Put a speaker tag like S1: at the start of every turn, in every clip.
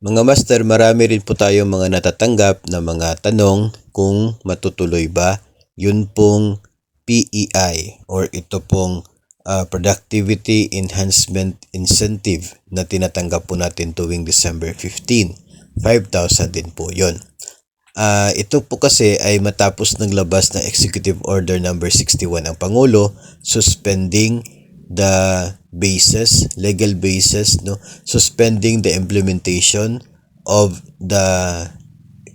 S1: Mga master, marami rin po tayong mga natatanggap na mga tanong kung matutuloy ba yun pong PEI or ito pong Productivity Enhancement Incentive na tinatanggap po natin tuwing December 15. 5,000 din po yun. Ito po kasi ay matapos ng labas ng Executive Order number 61 ang Pangulo suspending the legal basis, no, suspending the implementation of the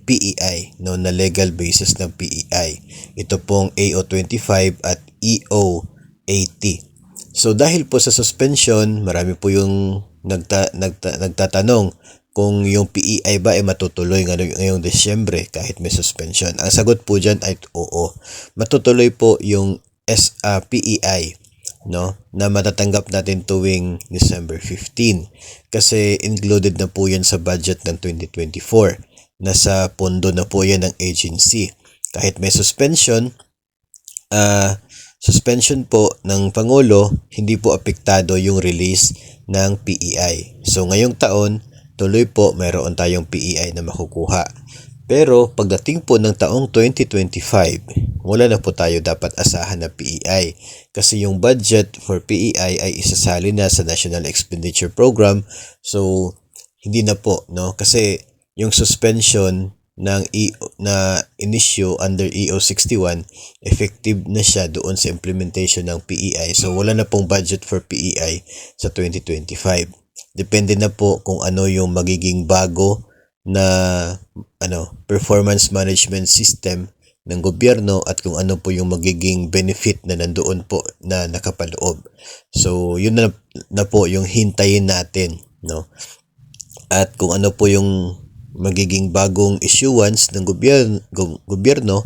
S1: PEI, no, na legal basis ng PEI. Ito pong AO25 at EO80. So dahil po sa suspension, marami po yung nagtatanong kung yung PEI ba ay matutuloy ngayong Desyembre kahit may suspension. Ang sagot po dyan ay oo. Matutuloy po yung PEI, no, na matatanggap natin tuwing December 15 kasi included na po yan sa budget ng 2024. Nasa pondo na po yan ng agency. Kahit may suspension po ng Pangulo, hindi po apektado yung release ng PEI. So ngayong taon, tuloy po mayroon tayong PEI na makukuha. Pero pagdating po ng taong 2025, wala na po tayo dapat asahan na PEI kasi yung budget for PEI ay isasali na sa National Expenditure Program. So hindi na po, no, kasi yung suspension na in-issue under EO61, effective na siya doon sa implementation ng PEI. So wala na pong budget for PEI sa 2025. Depende na po kung ano yung magiging bago na performance management system ng gobyerno at kung ano po yung magiging benefit na nandoon po na nakapaloob. So yun na po yung hintayin natin, no? At kung ano po yung magiging bagong issuance ng gobyerno,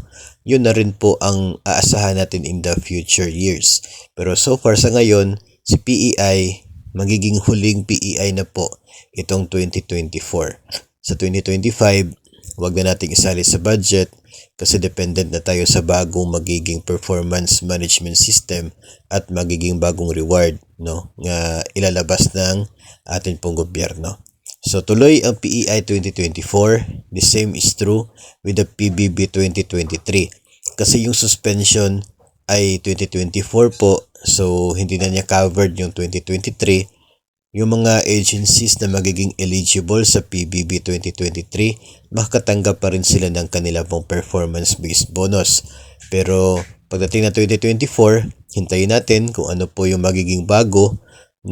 S1: yun na rin po ang aasahan natin in the future years. Pero so far sa ngayon, si PEI, magiging huling PEI na po itong 2024. Sa 2025, wag na nating isali sa budget kasi dependent na tayo sa bagong magiging performance management system at magiging bagong reward, no, nga ilalabas ng ating pong gobyerno. So tuloy ang PEI 2024, the same is true with the PBB 2023. Kasi yung suspension ay 2024 po, so hindi na niya covered yung 2023. Yung mga agencies na magiging eligible sa PBB 2023, makakatanggap pa rin sila ng kanila pong performance-based bonus. Pero pagdating na 2024, hintayin natin kung ano po yung magiging bago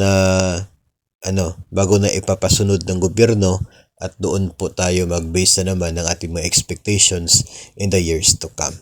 S1: na ipapasunod ng gobyerno at doon po tayo mag-base na naman ng ating mga expectations in the years to come.